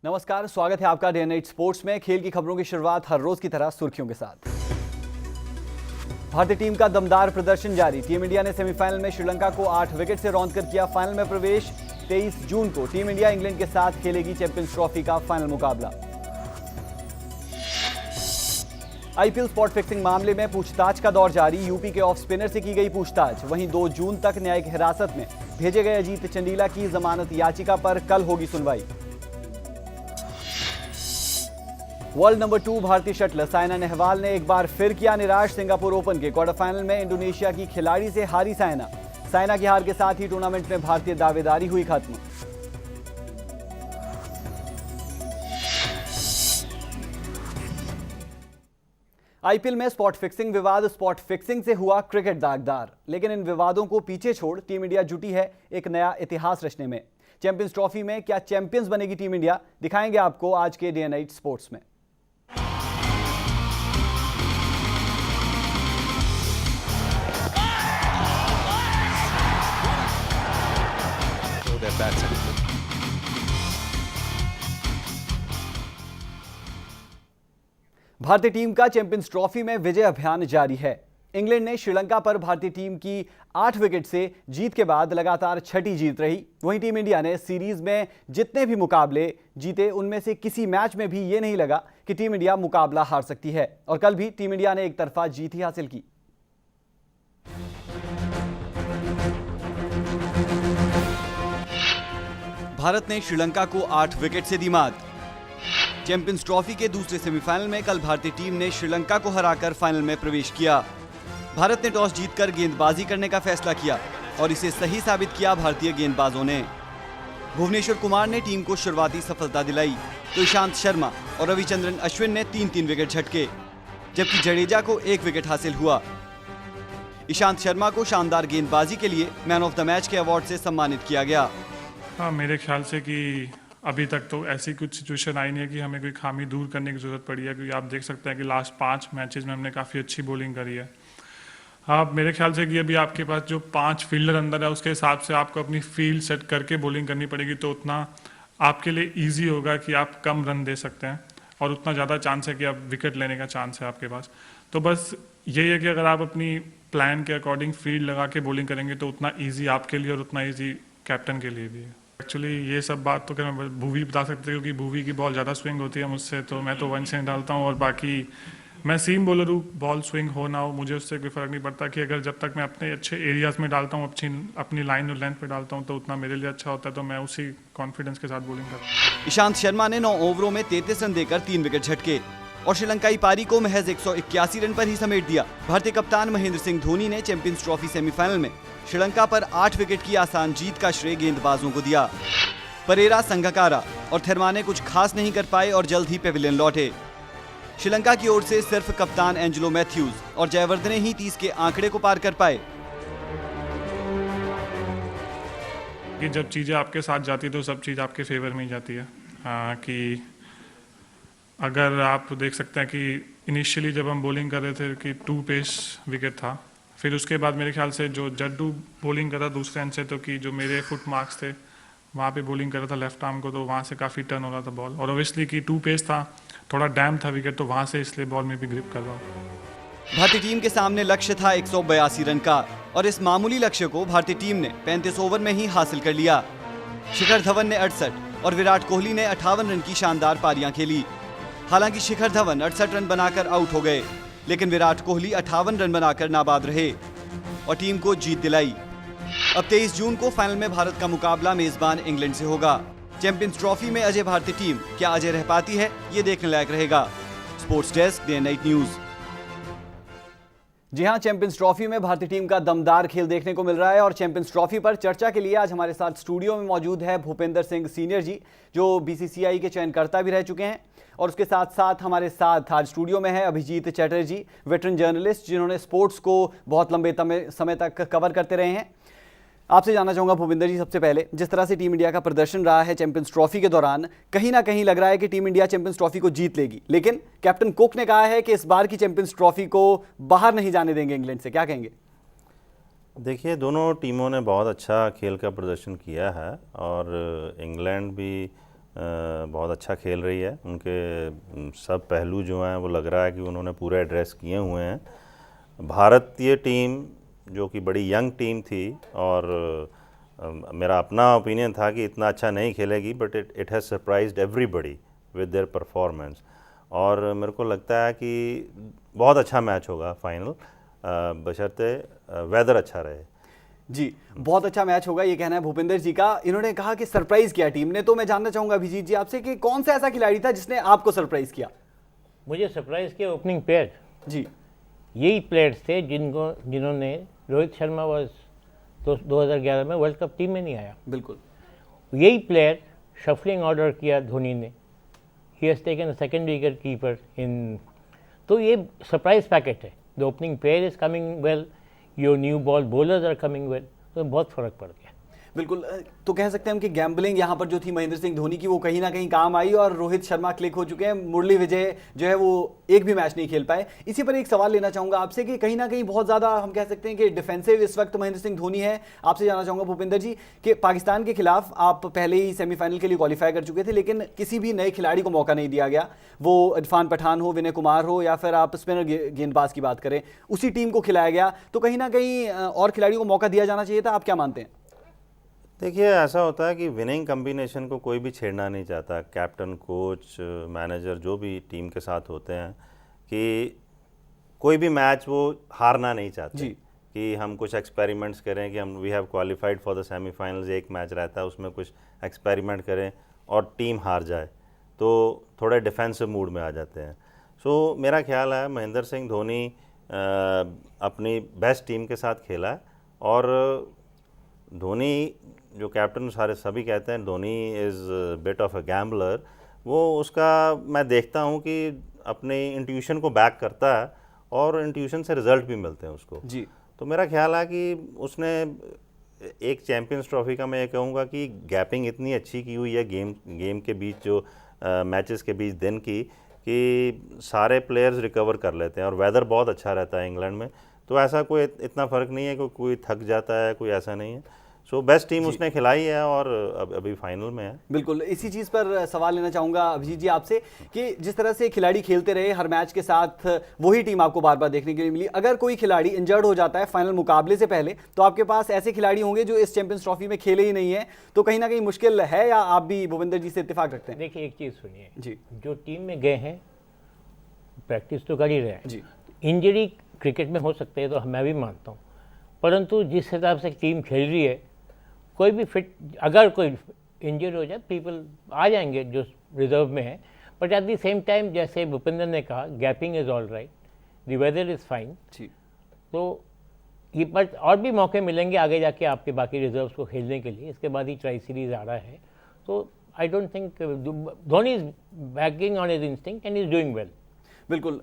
नमस्कार, स्वागत है आपका डे नाइट स्पोर्ट्स में। खेल की खबरों की शुरुआत हर रोज की तरह सुर्खियों के साथ। भारतीय टीम का दमदार प्रदर्शन जारी। टीम इंडिया ने सेमीफाइनल में श्रीलंका को 8 विकेट से रौंद कर किया फाइनल में प्रवेश। 23 जून को टीम इंडिया इंग्लैंड के साथ खेलेगी चैंपियंस ट्रॉफी का फाइनल मुकाबला। आईपीएल स्पॉट फिक्सिंग मामले में पूछताछ का दौर जारी। यूपी के ऑफ स्पिनर से की गई पूछताछ। वहीं 2 जून तक न्यायिक हिरासत में भेजे गए अजीत चंडीला की जमानत याचिका पर कल होगी सुनवाई। वर्ल्ड नंबर 2 भारतीय शटलर साइना नेहवाल ने एक बार फिर किया निराश। सिंगापुर ओपन के क्वार्टर फाइनल में इंडोनेशिया की खिलाड़ी से हारी साइना। साइना की हार के साथ ही टूर्नामेंट में भारतीय दावेदारी हुई खत्म। आईपीएल में स्पॉट फिक्सिंग विवाद। स्पॉट फिक्सिंग से हुआ क्रिकेट दागदार, लेकिन इन विवादों को पीछे छोड़ टीम इंडिया जुटी है एक नया इतिहास रचने में। चैंपियंस ट्रॉफी में क्या चैंपियंस बनेगी टीम इंडिया, दिखाएंगे आपको आज के डे नाइट स्पोर्ट्स में। भारतीय टीम का चैंपियंस ट्रॉफी में विजय अभियान जारी है। इंग्लैंड ने श्रीलंका पर भारतीय टीम की 8 विकेट से जीत के बाद लगातार छठी जीत रही। वहीं टीम इंडिया ने सीरीज में जितने भी मुकाबले जीते उनमें से किसी मैच में भी ये नहीं लगा कि टीम इंडिया मुकाबला हार सकती है, और कल भी टीम इंडिया ने एक तरफा जीत ही हासिल की। भारत ने श्रीलंका को 8 विकेट से दी मात। चैंपियंस ट्रॉफी के दूसरे सेमीफाइनल में कल भारतीय टीम ने श्रीलंका को हराकर फाइनल में प्रवेश किया। भारत ने टॉस जीतकर गेंदबाजी करने का फैसला किया और इसे सही साबित किया भारतीय गेंदबाजों ने। भुवनेश्वर कुमार ने टीम को शुरुआती सफलता दिलाई, तो ईशांत शर्मा और रविचंद्रन अश्विन ने 3-3 विकेट झटके, जबकि जडेजा को 1 विकेट हासिल हुआ। ईशांत शर्मा को शानदार गेंदबाजी के लिए मैन ऑफ द मैच के अवार्ड से सम्मानित किया गया। हाँ, मेरे ख्याल से कि अभी तक तो ऐसी कुछ सिचुएशन आई नहीं है कि हमें कोई खामी दूर करने की ज़रूरत पड़ी है, क्योंकि आप देख सकते हैं कि लास्ट 5 मैचेस में हमने काफ़ी अच्छी बॉलिंग करी है। हाँ, मेरे ख्याल से कि अभी आपके पास जो 5 फील्डर अंदर है उसके हिसाब से आपको अपनी फील्ड सेट करके बॉलिंग करनी पड़ेगी, तो उतना आपके लिए ईजी होगा कि आप कम रन दे सकते हैं और उतना ज़्यादा चांस है कि आप विकेट लेने का चांस है आपके पास। तो बस यही है कि अगर आप अपनी प्लान के अकॉर्डिंग फील्ड लगा के बॉलिंग करेंगे तो उतना ईजी आपके लिए और उतना ईजी कैप्टन के लिए भी है। एक्चुअली ये सब बात तो क्या मैं भूवी बता सकते हैं, क्योंकि भूवी की बॉल ज़्यादा स्विंग होती है मुझसे, तो मैं तो 1 से डालता हूँ, और बाकी मैं सीम बॉलर हूँ। बॉल स्विंग हो ना हो मुझे उससे कोई फ़र्क नहीं पड़ता, कि अगर जब तक मैं अपने अच्छे एरियाज़ में डालता हूँ, अपनी लाइन और लेंथ पे डालता हूँ, तो उतना मेरे लिए अच्छा होता है, तो मैं उसी कॉन्फिडेंस के साथ बॉलिंग करता हूँ। ईशांत शर्मा ने 9 ओवरों में 33 रन देकर 3 विकेट झटके और श्रीलंकाई पारी को महज 181 रन पर ही समेट दिया। भारतीय कप्तान महेंद्र सिंह धोनी ने चैंपियंस ट्रॉफी सेमीफाइनल में श्रीलंका पर 8 विकेट की आसान जीत का श्रेय गेंदबाजों को दिया। परेरा, संगकारा और थर्माने कुछ खास नहीं कर पाए और जल्द ही पेविलियन लौटे। श्रीलंका की ओर से सिर्फ कप्तान एंजेलो मैथ्यूज और जयवर्धने ही 30 के आंकड़े को पार कर पाए। कि जब चीज़ें आपके साथ जाती है तो सब चीज़ आपके फेवर में ही जाती है। कि अगर आप देख सकते हैं कि इनिशियली जब हम बॉलिंग कर रहे थे कि 2 पेस विकेट था, फिर उसके बाद मेरे ख्याल से जो जड्डू बॉलिंग कर रहा दूसरे एंड से, तो कि जो मेरे फुट मार्क्स थे वहाँ पे बॉलिंग कर रहा था लेफ्ट आर्म को, तो वहाँ से काफ़ी टर्न हो रहा था बॉल, और ऑब्वियसली कि 2 पेस था, थोड़ा डैम था विकेट, तो वहाँ से इसलिए बॉल में भी ग्रिप कर रहा हूँ। भारतीय टीम के सामने लक्ष्य था 182 रन का, और इस मामूली लक्ष्य को भारतीय टीम ने 35 ओवर में ही हासिल कर लिया। शिखर धवन ने 68 और विराट कोहली ने 58 रन की शानदार पारियां खेली। हालांकि शिखर धवन 68 रन बनाकर आउट हो गए, लेकिन विराट कोहली 58 रन बनाकर नाबाद रहे और टीम को जीत दिलाई। अब 23 जून को फाइनल में भारत का मुकाबला मेजबान इंग्लैंड से होगा। चैंपियंस ट्रॉफी में अजय भारतीय टीम क्या अजय रह पाती है, ये देखने लायक रहेगा। Sports desk, day night news. जी हां, चैंपियंस ट्रॉफी में भारतीय टीम का दमदार खेल देखने को मिल रहा है, और चैंपियंस ट्रॉफी पर चर्चा के लिए आज हमारे साथ स्टूडियो में मौजूद है भूपेंद्र सिंह सीनियर जी, जो बीसीसीआई के चयनकर्ता भी रह चुके हैं, और उसके साथ साथ हमारे साथ आज स्टूडियो में है अभिजीत चटर्जी, वेटरन जर्नलिस्ट, जिन्होंने स्पोर्ट्स को बहुत लंबे समय तक कवर करते रहे हैं। आपसे जानना चाहूंगा भूपेंद्र जी, सबसे पहले जिस तरह से टीम इंडिया का प्रदर्शन रहा है चैंपियंस ट्रॉफी के दौरान, कहीं ना कहीं लग रहा है कि टीम इंडिया चैंपियंस ट्रॉफी को जीत लेगी, लेकिन कैप्टन कुक ने कहा है कि इस बार की चैंपियंस ट्रॉफी को बाहर नहीं जाने देंगे इंग्लैंड से, क्या कहेंगे? देखिए, दोनों टीमों ने बहुत अच्छा खेल का प्रदर्शन किया है, और इंग्लैंड भी बहुत अच्छा खेल रही है। उनके सब पहलू जो हैं वो लग रहा है कि उन्होंने पूरे एड्रेस किए हुए हैं। भारतीय टीम जो कि बड़ी यंग टीम थी और मेरा अपना ओपिनियन था कि इतना अच्छा नहीं खेलेगी, but it has surprised everybody with their performance. और मेरे को लगता है कि बहुत अच्छा मैच होगा फाइनल, बशर्ते वेदर अच्छा रहे। जी, बहुत अच्छा मैच होगा, ये कहना है भूपेंद्र जी का। इन्होंने कहा कि सरप्राइज किया टीम ने, तो मैं जानना चाहूंगा अभिजीत जी आपसे कि कौन सा ऐसा खिलाड़ी था जिसने आपको सरप्राइज किया? मुझे सरप्राइज किया ओपनिंग पेयर। जी, यही प्लेयर्स थे जिन्होंने रोहित शर्मा वाज 2011 में वर्ल्ड कप टीम में नहीं आया। बिल्कुल। यही प्लेयर शफलिंग ऑर्डर किया धोनी ने। He has taken second wicket keeper in, तो ये सरप्राइज पैकेट है। The opening pair is coming well, your new ball bowlers are coming well, तो बहुत फर्क पड़ गया। बिल्कुल, तो कह सकते हैं हम कि गैम्बलिंग यहाँ पर जो थी महेंद्र सिंह धोनी की, वो कहीं ना कहीं काम आई और रोहित शर्मा क्लिक हो चुके हैं। मुरली विजय जो है वो एक भी मैच नहीं खेल पाए। इसी पर एक सवाल लेना चाहूंगा आपसे कि कहीं ना कहीं बहुत ज़्यादा हम कह सकते हैं कि डिफेंसिव इस वक्त महेंद्र सिंह धोनी है। आपसे जानना चाहूंगा भूपेंद्र जी कि पाकिस्तान के खिलाफ आप पहले ही सेमीफाइनल के लिए क्वालिफाई कर चुके थे, लेकिन किसी भी नए खिलाड़ी को मौका नहीं दिया गया। वो इरफान पठान हो, विनय कुमार हो, या फिर आप स्पिनर गेंदबाज की बात करें, उसी टीम को खिलाया गया। तो कहीं ना कहीं और खिलाड़ियों को मौका दिया जाना चाहिए था, आप क्या मानते हैं? देखिए, ऐसा होता है कि विनिंग कम्बिनेशन को कोई भी छेड़ना नहीं चाहता। कैप्टन, कोच, मैनेजर जो भी टीम के साथ होते हैं कि कोई भी मैच वो हारना नहीं चाहते जी। कि हम कुछ एक्सपेरिमेंट्स करें कि हम we have qualified for the semifinals, एक मैच रहता है उसमें कुछ एक्सपेरिमेंट करें और टीम हार जाए तो थोड़े डिफेंसिव मूड में आ जाते हैं। सो मेरा ख्याल है महेंद्र सिंह धोनी अपनी बेस्ट टीम के साथ खेला है। और धोनी जो कैप्टन सारे सभी कहते हैं Dhoni is bit of a gambler, वो उसका मैं देखता हूँ कि अपने इंट्यूशन को बैक करता है और इंट्यूशन से रिजल्ट भी मिलते हैं उसको जी। तो मेरा ख्याल है कि उसने एक चैंपियंस ट्रॉफी का मैं ये कहूँगा कि गैपिंग इतनी अच्छी की हुई है गेम के बीच, जो मैचेस के बीच दिन की, कि सारे प्लेयर्स रिकवर कर लेते हैं और वेदर बहुत अच्छा रहता है इंग्लैंड में, तो ऐसा कोई इतना फ़र्क नहीं है कि कोई थक जाता है, कोई ऐसा नहीं है। सो बेस्ट टीम उसने खिलाई है और अभी फाइनल में है। बिल्कुल, इसी चीज़ पर सवाल लेना चाहूँगा अभिजीत जी आपसे कि जिस तरह से खिलाड़ी खेलते रहे हर मैच के साथ, वही टीम आपको बार बार देखने के लिए मिली। अगर कोई खिलाड़ी इंजर्ड हो जाता है फाइनल मुकाबले से पहले, तो आपके पास ऐसे खिलाड़ी होंगे जो इस चैंपियंस ट्रॉफी में खेले ही नहीं है, तो कहीं ना कहीं मुश्किल है, या आप भी भूपेंद्र जी से इत्तेफाक रखते हैं? देखिए, एक चीज़ सुनिए जी जो टीम में गए हैं प्रैक्टिस तो कर ही रहे हैं जी। इंजरी क्रिकेट में हो सकते हैं, तो मैं भी मानता हूँ, परंतु जिस हिसाब से टीम खेल रही है, कोई भी फिट, अगर कोई इंजर हो जाए पीपल आ जाएंगे जो रिजर्व में है। But at the same time जैसे भूपेंद्र ने कहा, keeping is all right, the weather is fine, जी। तो ये बट और भी मौके मिलेंगे आगे जाके आपके बाकी रिजर्व्स को खेलने के लिए। इसके बाद ही ट्राई सीरीज आ रहा है, तो I don't think Dhoni is banking on his instinct and is doing well. बिल्कुल,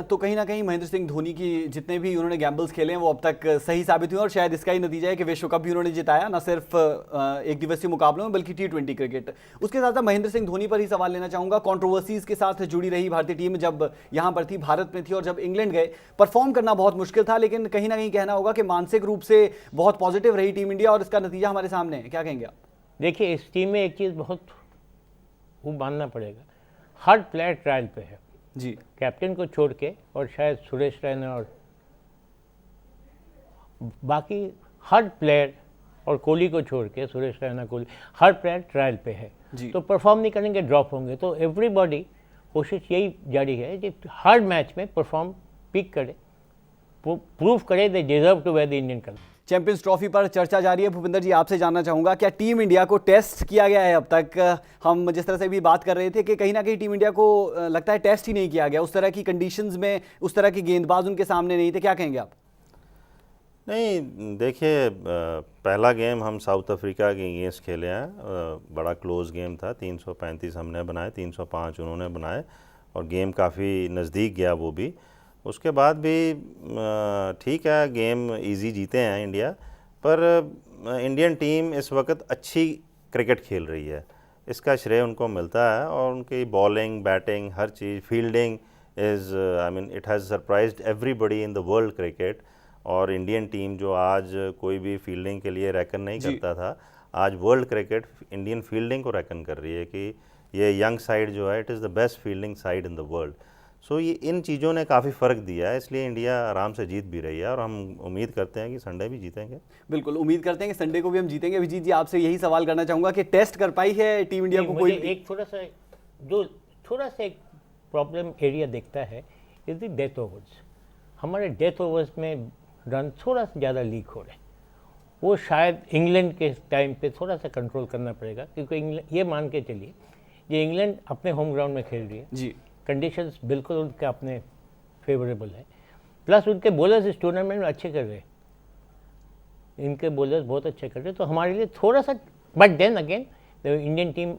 तो कहीं ना कहीं महेंद्र सिंह धोनी की जितने भी उन्होंने गैम्बल्स खेले हैं वो अब तक सही साबित हुए, और शायद इसका ही नतीजा है कि विश्व कप भी उन्होंने जिताया, न सिर्फ एक दिवसीय मुकाबलों में बल्कि T20 क्रिकेट। उसके साथ साथ महेंद्र सिंह धोनी पर ही सवाल लेना चाहूँगा। कंट्रोवर्सीज के साथ जुड़ी रही भारतीय टीम जब यहाँ पर थी, भारत में थी, और जब इंग्लैंड गए परफॉर्म करना बहुत मुश्किल था, लेकिन कहीं ना कहीं कहना होगा कि मानसिक रूप से बहुत पॉजिटिव रही टीम इंडिया, और इसका नतीजा हमारे सामने है। क्या कहेंगे आप? देखिए, इस टीम में एक चीज़ बहुत वो मानना पड़ेगा, हर प्लेयर ट्रायल पे है जी। कैप्टन को छोड़ के, और शायद सुरेश रैना और बाकी हर प्लेयर, और कोहली को छोड़ के, सुरेश रैना, कोहली, हर प्लेयर ट्रायल पे है जी। तो परफॉर्म नहीं करेंगे, ड्रॉप होंगे। तो एवरीबॉडी कोशिश यही जारी है कि हर मैच में परफॉर्म पीक करे, प्रूव करे they deserve to wear the Indian colour. Champions trophy पर चर्चा जारी है। भूपेंद्र जी आपसे जानना चाहूंगा, क्या टीम इंडिया को टेस्ट किया गया है अब तक? हम जिस तरह से भी बात कर रहे थे कि कहीं ना कहीं टीम इंडिया को लगता है टेस्ट ही नहीं किया गया, उस तरह की कंडीशंस में उस तरह के गेंदबाज उनके सामने नहीं थे। क्या कहेंगे आप? नहीं, देखिए, पहला गेम हम साउथ अफ्रीका के अगेंस्ट खेले हैं, बड़ा क्लोज गेम था, 335 हमने बनाए, 305 उन्होंने बनाए, और गेम काफ़ी नज़दीक गया वो भी। उसके बाद भी ठीक है, गेम इजी जीते हैं इंडिया, पर इंडियन टीम इस वक्त अच्छी क्रिकेट खेल रही है, इसका श्रेय उनको मिलता है। और उनकी bowling, batting, her cheese, fielding is, I mean, it has surprised everybody in the world cricket. और इंडियन टीम जो आज कोई भी फील्डिंग के लिए रेकन नहीं करता था, आज वर्ल्ड क्रिकेट इंडियन फील्डिंग को रेकन कर रही है कि ये यंग साइड जो है it is the best fielding side in the world. So ये इन चीज़ों ने काफ़ी फ़र्क दिया है, इसलिए इंडिया आराम से जीत भी रही है और हम उम्मीद करते हैं कि संडे भी जीतेंगे। बिल्कुल उम्मीद करते हैं कि संडे को भी हम जीतेंगे। अभिजीत जी आपसे यही सवाल करना चाहूँगा कि टेस्ट कर पाई है टीम इंडिया को कोई? एक थोड़ा सा एक प्रॉब्लम एरिया देखता है इज द डेथ ओवर्स। हमारे डेथ ओवर्स में रन थोड़ा सा ज़्यादा लीक हो रहे हैं, वो शायद इंग्लैंड के टाइम पे थोड़ा सा कंट्रोल करना पड़ेगा, क्योंकि इंग्लैंड, ये मान के चलिए ये इंग्लैंड अपने होम ग्राउंड में खेल रही है जी, कंडीशंस बिल्कुल उनके अपने फेवरेबल है, प्लस उनके बॉलर्स इस टूर्नामेंट में अच्छे कर रहे हैं, इनके बॉलर्स बहुत अच्छे कर रहे हैं, तो हमारे लिए थोड़ा सा, but then again Indian team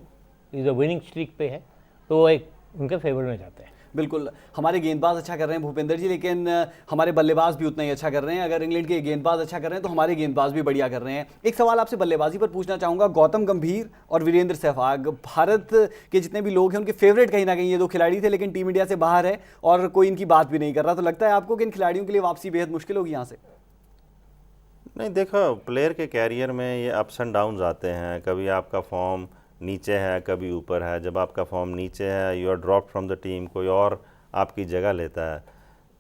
is a winning streak पे है, तो वो एक उनके फेवर में जाते हैं। बिल्कुल हमारे गेंदबाज अच्छा कर रहे हैं भूपेंद्र जी, लेकिन हमारे बल्लेबाज भी उतना ही अच्छा कर रहे हैं। अगर इंग्लैंड के गेंदबाज अच्छा कर रहे हैं तो हमारे गेंदबाज भी बढ़िया कर रहे हैं। एक सवाल आपसे बल्लेबाजी पर पूछना चाहूँगा, गौतम गंभीर और वीरेंद्र सहवाग भारत के जितने भी लोग हैं उनके फेवरेट कहीं ना कहीं ये दो खिलाड़ी थे, लेकिन टीम इंडिया से बाहर है और कोई इनकी बात भी नहीं कर रहा, तो लगता है आपको कि इन खिलाड़ियों के लिए वापसी बेहद मुश्किल होगी यहाँ से? नहीं, देखो प्लेयर के कैरियर में ये अप्स एंड डाउन्स आते हैं, कभी आपका फॉर्म नीचे है कभी ऊपर है। जब आपका फॉर्म नीचे है, you are drop from the team, कोई और आपकी जगह लेता है,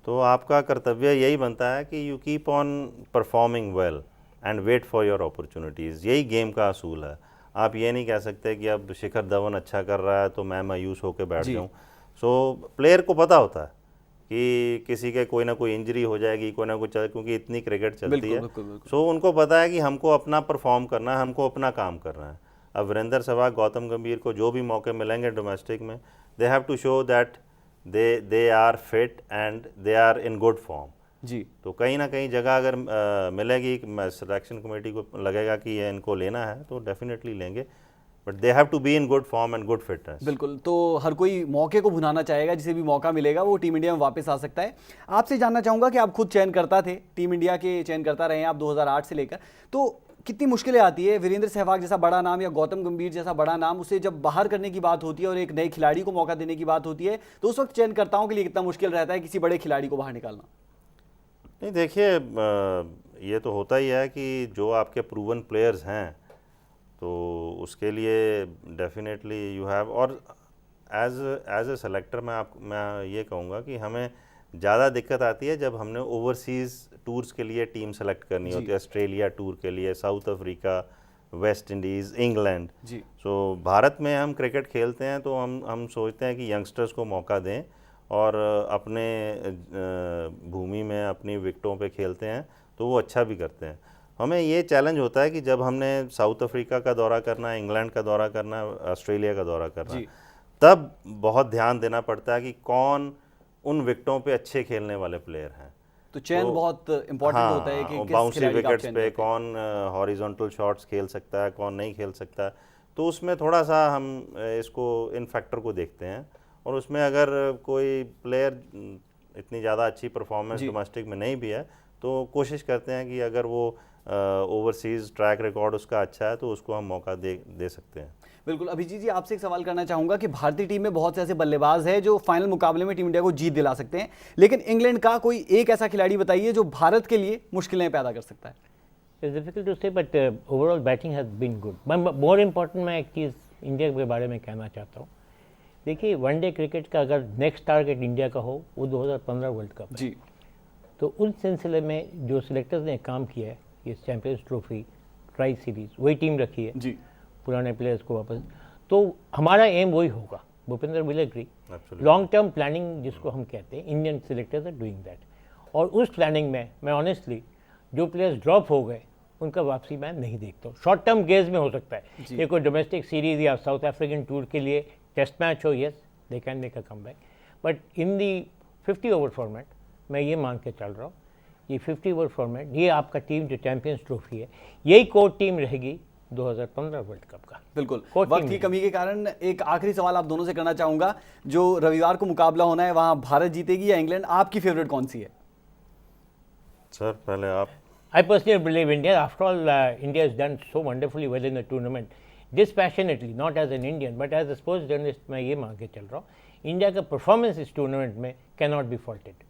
तो आपका कर्तव्य यही बनता है कि you keep on performing well and wait for your opportunities. यही गेम का असूल है। आप ये नहीं कह सकते कि अब शिखर धवन अच्छा कर रहा है तो मैं मायूस होकर बैठ जाऊँ। सो प्लेयर को पता होता है कि किसी के कोई ना कोई इंजरी हो जाएगी, कोई ना कोई क्योंकि इतनी क्रिकेट चलती है। सो उनको पता है कि हमको अपना परफॉर्म करना है, हमको अपना काम करना है। अब वीरेंद्र सहवाग, गौतम गंभीर को जो भी मौके मिलेंगे डोमेस्टिक में, they have to show that they are fit and they are in good form जी। तो कहीं ना कहीं जगह अगर मिलेगी, सिलेक्शन कमेटी को लगेगा कि ये इनको लेना है तो डेफिनेटली लेंगे, but they have to be in good form and good fitness. बिल्कुल, तो हर कोई मौके को भुनाना चाहेगा, जिसे भी मौका मिलेगा वो टीम इंडिया में वापस आ सकता है। आपसे जानना चाहूँगा कि आप खुद चयनकर्ता थे, टीम इंडिया के चयनकर्ता रहे हैं आप 2008 से लेकर, तो कितनी मुश्किलें आती है? वीरेंद्र सहवाग जैसा बड़ा नाम या गौतम गंभीर जैसा बड़ा नाम, उसे जब बाहर करने की बात होती है और एक नए खिलाड़ी को मौका देने की बात होती है, तो उस वक्त चयनकर्ताओं के लिए कितना मुश्किल रहता है किसी बड़े खिलाड़ी को बाहर निकालना? नहीं, देखिए ये तो होता ही है कि जो आपके प्रूवन प्लेयर्स हैं तो उसके लिए डेफिनेटली यू हैव, और एज ए सेलेक्टर मैं ये कहूँगा कि हमें ज़्यादा दिक्कत आती है जब हमने ओवरसीज़ टूर्स के लिए टीम सेलेक्ट करनी होती है, ऑस्ट्रेलिया टूर के लिए, South Africa, West Indies, England जी। सो भारत में हम क्रिकेट खेलते हैं तो हम सोचते हैं कि यंगस्टर्स को मौका दें और अपने भूमि में अपनी विकेटों पे खेलते हैं तो वो अच्छा भी करते हैं। हमें ये चैलेंज होता है कि जब हमने साउथ अफ्रीका का दौरा करना है, इंग्लैंड का दौरा करना है, ऑस्ट्रेलिया का दौरा करना है, तब बहुत ध्यान देना पड़ता है कि कौन उन विकेटों पे अच्छे खेलने वाले प्लेयर हैं। तो चयन बहुत इंपॉर्टेंट होता है कि बाउंसी विकेट्स पे कौन हॉरिजॉन्टल शॉट्स खेल सकता है, कौन नहीं खेल सकता है, तो उसमें थोड़ा सा हम इसको इन फैक्टर को देखते हैं। और उसमें अगर कोई प्लेयर इतनी ज़्यादा अच्छी परफॉर्मेंस डोमेस्टिक में नहीं भी है तो कोशिश करते हैं कि अगर वो ओवरसीज़ ट्रैक रिकॉर्ड उसका अच्छा है तो उसको हम मौका दे सकते हैं। बिल्कुल। अभिजीत जी आपसे एक सवाल करना चाहूँगा कि भारतीय टीम में बहुत से ऐसे बल्लेबाज हैं जो फाइनल मुकाबले में टीम इंडिया को जीत दिला सकते हैं, लेकिन इंग्लैंड का कोई एक ऐसा खिलाड़ी बताइए जो भारत के लिए मुश्किलें पैदा कर सकता है। It's difficult to say, but overall batting has been good. More important मैं एक चीज़ इंडिया के बारे में कहना चाहता हूँ। देखिए, वनडे क्रिकेट का अगर नेक्स्ट टारगेट इंडिया का हो वो 2015 वर्ल्ड कप है जी। तो उस सिलसिले में जो सिलेक्टर्स ने काम किया है, ये चैंपियंस ट्रॉफी, ट्राई सीरीज, वही टीम रखी है जी, पुराने प्लेयर्स को वापस, तो हमारा एम वही होगा। Bhupendra will agree, long term planning जिसको हम कहते हैं, Indian selectors are doing that. और उस प्लानिंग में मैं ऑनेस्टली जो प्लेयर्स ड्रॉप हो गए उनका वापसी मैं नहीं देखता हूँ। शॉर्ट टर्म गेज में हो सकता है कि कोई डोमेस्टिक सीरीज या साउथ अफ्रीकन टूर के लिए टेस्ट मैच हो, yes they can make a comeback, but in the 50 over format मैं ये मान के चल रहा हूँ, ये 50 ओवर फॉर्मेट, ये आपका टीम जो चैंपियंस ट्रॉफी है, यही कोर टीम रहेगी 2015 वर्ल्ड कप का। बिल्कुल, वक्त की कमी के कारण एक आखिरी सवाल आप दोनों से करना चाहूँगा, जो रविवार को मुकाबला होना है वहाँ भारत जीतेगी या इंग्लैंड, आपकी फेवरेट कौन सी है? सर पहले आप। I personally believe India. After all, India has done so wonderfully well in the tournament. Dispassionately, not as an Indian, but as a sports journalist, मैं ये मान के चल रहा हूँ, इंडिया का परफॉर्मेंस इस टूर्नामेंट में cannot be faulted.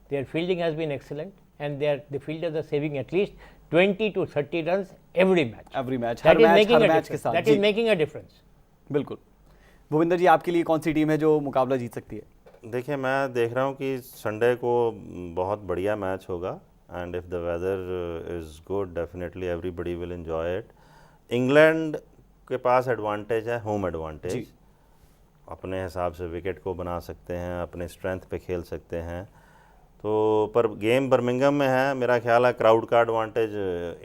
Their fielding has been excellent and the fielders are saving at least 20 to 30 runs every match. Every match, That हर is मैच making हर a मैच के difference. साथ That जी, is making a difference. बिल्कुल। भूपिंदर जी, आपके लिए कौन सी team है जो मुकाबला जीत सकती है? देखिए, मैं देख रहा हूँ कि संडे को बहुत बढ़िया मैच होगा and if the weather is good definitely everybody will enjoy it. England के पास एडवांटेज है, होम एडवांटेज, अपने हिसाब से विकेट को बना सकते हैं, अपने स्ट्रेंथ पे खेल सकते हैं। तो पर गेम बर्मिंघम में है, मेरा ख्याल है क्राउड का एडवांटेज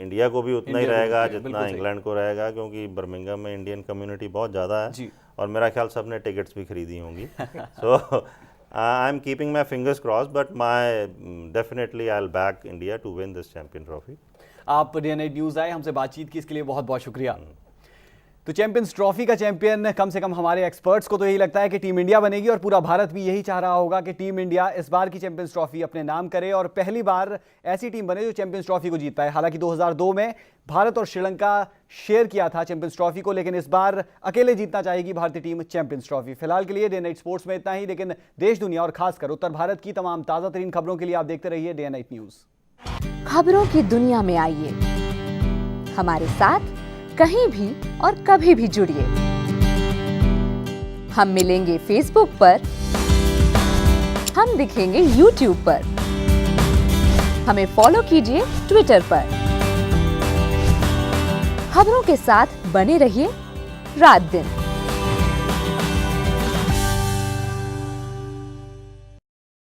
इंडिया को भी उतना ही रहेगा जितना इंग्लैंड को रहेगा, क्योंकि बर्मिंघम में इंडियन कम्युनिटी बहुत ज़्यादा है और मेरा ख्याल सबने टिकट्स भी खरीदी होंगी। So I am keeping my fingers crossed, but my definitely I will back India to win this champion trophy. आप डे नाइट न्यूज़ आए, हमसे बातचीत की, इसके लिए बहुत बहुत शुक्रिया। तो चैंपियंस ट्रॉफी का चैंपियन कम से कम हमारे एक्सपर्ट्स को तो यही लगता है कि टीम इंडिया बनेगी और पूरा भारत भी यही चाह रहा होगा कि टीम इंडिया इस बार की चैंपियंस ट्रॉफी अपने नाम करे और पहली बार ऐसी टीम बने जो चैंपियंस ट्रॉफी को जीत पाए। हालांकि 2002 में भारत और श्रीलंका शेयर किया था चैंपियंस ट्रॉफी को, लेकिन इस बार अकेले जीतना चाहेगी भारतीय टीम चैंपियंस ट्रॉफी। फिलहाल के लिए डे नाइट स्पोर्ट्स में इतना ही, लेकिन देश दुनिया और खासकर उत्तर भारत की तमाम ताज़ा तरीन खबरों के लिए आप देखते रहिए डे नाइट न्यूज़। खबरों की दुनिया में आइए हमारे साथ, कहीं भी और कभी भी जुड़िए। हम मिलेंगे फेसबुक पर, हम दिखेंगे यूट्यूब पर, हमें फॉलो कीजिए ट्विटर पर। खबरों के साथ बने रहिए रात दिन।